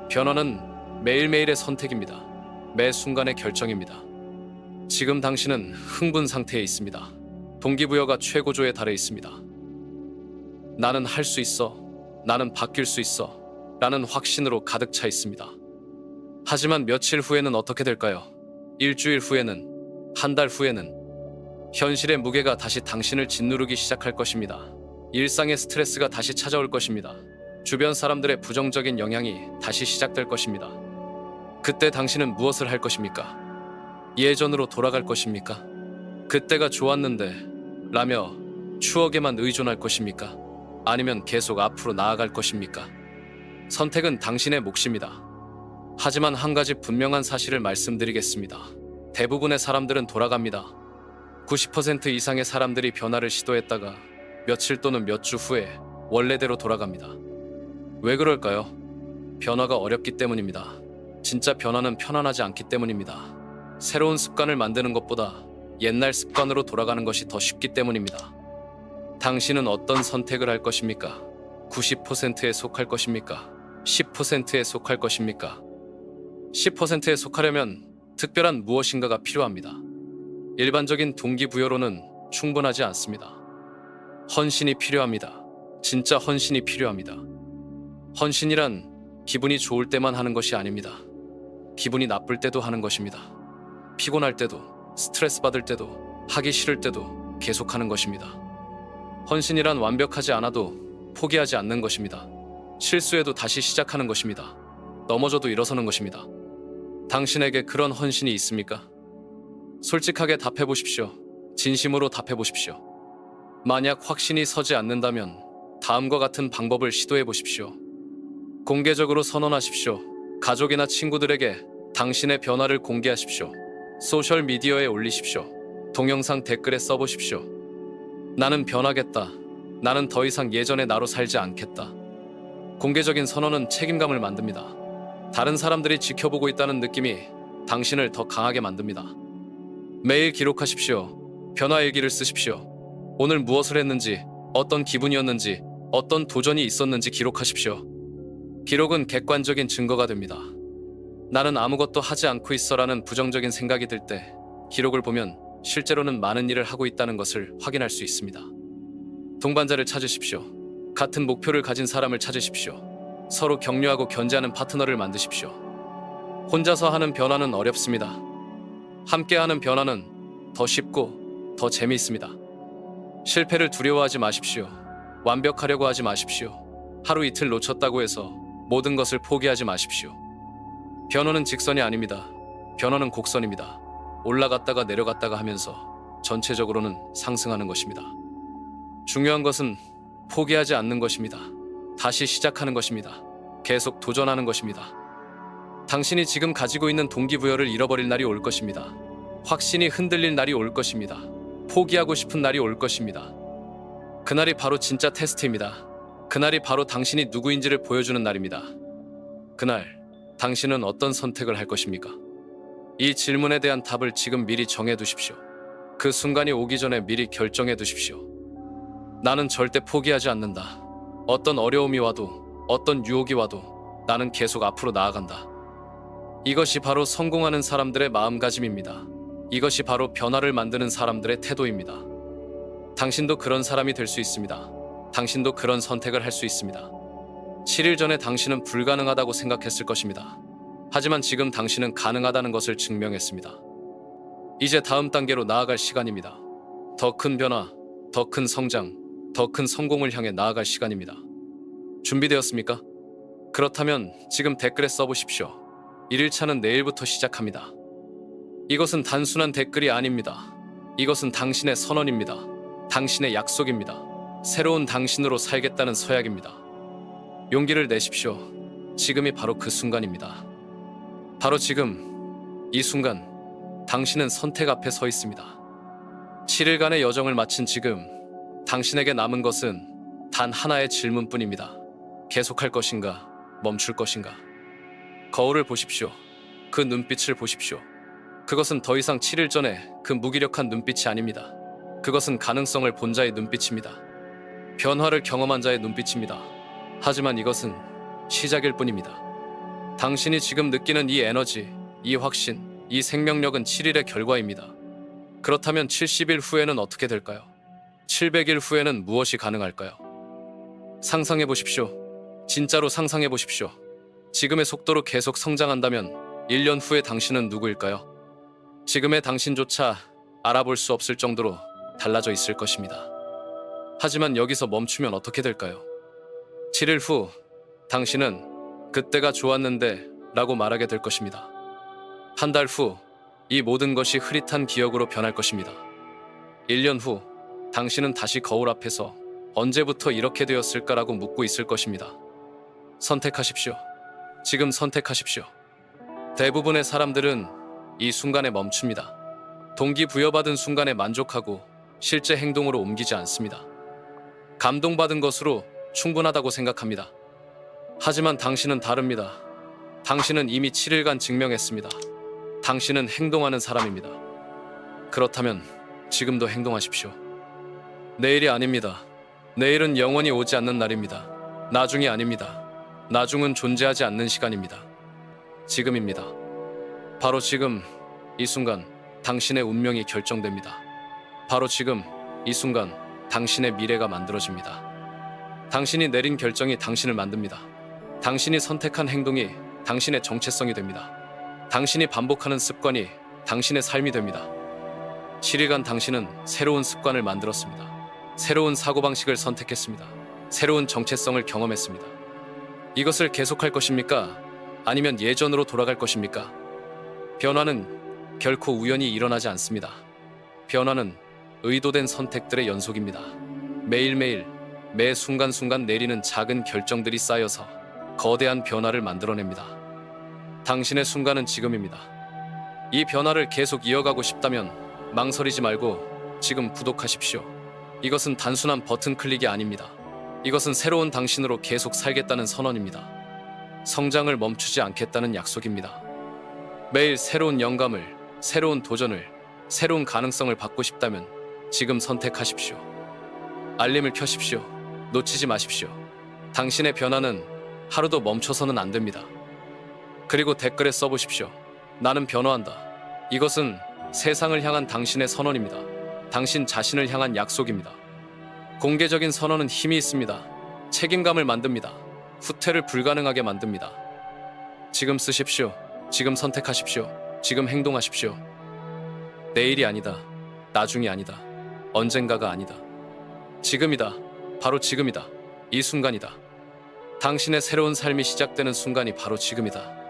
변화는 매일매일의 선택입니다. 매 순간의 결정입니다. 지금 당신은 흥분 상태에 있습니다. 동기부여가 최고조에 달해 있습니다. 나는 할 수 있어. 나는 바뀔 수 있어. 라는 확신으로 가득 차 있습니다. 하지만 며칠 후에는 어떻게 될까요? 일주일 후에는, 한 달 후에는 현실의 무게가 다시 당신을 짓누르기 시작할 것입니다. 일상의 스트레스가 다시 찾아올 것입니다. 주변 사람들의 부정적인 영향이 다시 시작될 것입니다. 그때 당신은 무엇을 할 것입니까? 예전으로 돌아갈 것입니까? 그때가 좋았는데 라며 추억에만 의존할 것입니까? 아니면 계속 앞으로 나아갈 것입니까? 선택은 당신의 몫입니다. 하지만 한 가지 분명한 사실을 말씀드리겠습니다. 대부분의 사람들은 돌아갑니다. 90% 이상의 사람들이 변화를 시도했다가 며칠 또는 몇 주 후에 원래대로 돌아갑니다. 왜 그럴까요? 변화가 어렵기 때문입니다. 진짜 변화는 편안하지 않기 때문입니다. 새로운 습관을 만드는 것보다 옛날 습관으로 돌아가는 것이 더 쉽기 때문입니다. 당신은 어떤 선택을 할 것입니까? 90%에 속할 것입니까? 10%에 속할 것입니까? 10%에 속하려면 특별한 무엇인가가 필요합니다. 일반적인 동기부여로는 충분하지 않습니다. 헌신이 필요합니다. 진짜 헌신이 필요합니다. 헌신이란 기분이 좋을 때만 하는 것이 아닙니다. 기분이 나쁠 때도 하는 것입니다. 피곤할 때도, 스트레스 받을 때도, 하기 싫을 때도 계속하는 것입니다. 헌신이란 완벽하지 않아도 포기하지 않는 것입니다. 실수해도 다시 시작하는 것입니다. 넘어져도 일어서는 것입니다. 당신에게 그런 헌신이 있습니까? 솔직하게 답해 보십시오. 진심으로 답해 보십시오. 만약 확신이 서지 않는다면 다음과 같은 방법을 시도해 보십시오. 공개적으로 선언하십시오. 가족이나 친구들에게 당신의 변화를 공개하십시오. 소셜 미디어에 올리십시오. 동영상 댓글에 써보십시오. 나는 변하겠다. 나는 더 이상 예전의 나로 살지 않겠다. 공개적인 선언은 책임감을 만듭니다. 다른 사람들이 지켜보고 있다는 느낌이 당신을 더 강하게 만듭니다. 매일 기록하십시오. 변화 일기를 쓰십시오. 오늘 무엇을 했는지, 어떤 기분이었는지, 어떤 도전이 있었는지 기록하십시오. 기록은 객관적인 증거가 됩니다. 나는 아무것도 하지 않고 있어라는 부정적인 생각이 들 때 기록을 보면 실제로는 많은 일을 하고 있다는 것을 확인할 수 있습니다. 동반자를 찾으십시오. 같은 목표를 가진 사람을 찾으십시오. 서로 격려하고 견제하는 파트너를 만드십시오. 혼자서 하는 변화는 어렵습니다. 함께하는 변화는 더 쉽고 더 재미있습니다. 실패를 두려워하지 마십시오. 완벽하려고 하지 마십시오. 하루 이틀 놓쳤다고 해서 모든 것을 포기하지 마십시오. 변화는 직선이 아닙니다. 변화는 곡선입니다. 올라갔다가 내려갔다가 하면서 전체적으로는 상승하는 것입니다. 중요한 것은 포기하지 않는 것입니다. 다시 시작하는 것입니다. 계속 도전하는 것입니다. 당신이 지금 가지고 있는 동기부여를 잃어버릴 날이 올 것입니다. 확신이 흔들릴 날이 올 것입니다. 포기하고 싶은 날이 올 것입니다. 그날이 바로 진짜 테스트입니다. 그날이 바로 당신이 누구인지를 보여주는 날입니다. 그날 당신은 어떤 선택을 할 것입니까? 이 질문에 대한 답을 지금 미리 정해두십시오. 그 순간이 오기 전에 미리 결정해두십시오. 나는 절대 포기하지 않는다. 어떤 어려움이 와도, 어떤 유혹이 와도 나는 계속 앞으로 나아간다. 이것이 바로 성공하는 사람들의 마음가짐입니다. 이것이 바로 변화를 만드는 사람들의 태도입니다. 당신도 그런 사람이 될 수 있습니다. 당신도 그런 선택을 할 수 있습니다. 7일 전에 당신은 불가능하다고 생각했을 것입니다. 하지만 지금 당신은 가능하다는 것을 증명했습니다. 이제 다음 단계로 나아갈 시간입니다. 더 큰 변화, 더 큰 성장, 더 큰 성공을 향해 나아갈 시간입니다. 준비되었습니까? 그렇다면 지금 댓글에 써보십시오. 1일차는 내일부터 시작합니다. 이것은 단순한 댓글이 아닙니다. 이것은 당신의 선언입니다. 당신의 약속입니다. 새로운 당신으로 살겠다는 서약입니다. 용기를 내십시오. 지금이 바로 그 순간입니다. 바로 지금, 이 순간, 당신은 선택 앞에 서 있습니다. 7일간의 여정을 마친 지금, 당신에게 남은 것은 단 하나의 질문뿐입니다. 계속할 것인가, 멈출 것인가? 거울을 보십시오. 그 눈빛을 보십시오. 그것은 더 이상 7일 전에 그 무기력한 눈빛이 아닙니다. 그것은 가능성을 본 자의 눈빛입니다. 변화를 경험한 자의 눈빛입니다. 하지만 이것은 시작일 뿐입니다. 당신이 지금 느끼는 이 에너지, 이 확신, 이 생명력은 7일의 결과입니다. 그렇다면 70일 후에는 어떻게 될까요? 700일 후에는 무엇이 가능할까요? 상상해 보십시오. 진짜로 상상해 보십시오. 지금의 속도로 계속 성장한다면 1년 후에 당신은 누구일까요? 지금의 당신조차 알아볼 수 없을 정도로 달라져 있을 것입니다. 하지만 여기서 멈추면 어떻게 될까요? 7일 후 당신은 그때가 좋았는데 라고 말하게 될 것입니다. 한 달 후, 이 모든 것이 흐릿한 기억으로 변할 것입니다. 1년 후, 당신은 다시 거울 앞에서 언제부터 이렇게 되었을까라고 묻고 있을 것입니다. 선택하십시오. 지금 선택하십시오. 대부분의 사람들은 이 순간에 멈춥니다. 동기부여받은 순간에 만족하고 실제 행동으로 옮기지 않습니다. 감동받은 것으로 충분하다고 생각합니다. 하지만 당신은 다릅니다. 당신은 이미 7일간 증명했습니다. 당신은 행동하는 사람입니다. 그렇다면 지금도 행동하십시오. 내일이 아닙니다. 내일은 영원히 오지 않는 날입니다. 나중이 아닙니다. 나중은 존재하지 않는 시간입니다. 지금입니다. 바로 지금, 이 순간 당신의 운명이 결정됩니다. 바로 지금, 이 순간 당신의 미래가 만들어집니다. 당신이 내린 결정이 당신을 만듭니다. 당신이 선택한 행동이 당신의 정체성이 됩니다. 당신이 반복하는 습관이 당신의 삶이 됩니다. 7일간 당신은 새로운 습관을 만들었습니다. 새로운 사고방식을 선택했습니다. 새로운 정체성을 경험했습니다. 이것을 계속할 것입니까? 아니면 예전으로 돌아갈 것입니까? 변화는 결코 우연히 일어나지 않습니다. 변화는 의도된 선택들의 연속입니다. 매일매일, 매 순간순간 내리는 작은 결정들이 쌓여서 거대한 변화를 만들어냅니다. 당신의 순간은 지금입니다. 이 변화를 계속 이어가고 싶다면 망설이지 말고 지금 구독하십시오. 이것은 단순한 버튼 클릭이 아닙니다. 이것은 새로운 당신으로 계속 살겠다는 선언입니다. 성장을 멈추지 않겠다는 약속입니다. 매일 새로운 영감을, 새로운 도전을, 새로운 가능성을 받고 싶다면 지금 선택하십시오. 알림을 켜십시오. 놓치지 마십시오. 당신의 변화는 하루도 멈춰서는 안 됩니다. 그리고 댓글에 써보십시오. 나는 변화한다. 이것은 세상을 향한 당신의 선언입니다. 당신 자신을 향한 약속입니다. 공개적인 선언은 힘이 있습니다. 책임감을 만듭니다. 후퇴를 불가능하게 만듭니다. 지금 쓰십시오. 지금 선택하십시오. 지금 행동하십시오. 내일이 아니다. 나중이 아니다. 언젠가가 아니다. 지금이다. 바로 지금이다. 이 순간이다. 당신의 새로운 삶이 시작되는 순간이 바로 지금이다.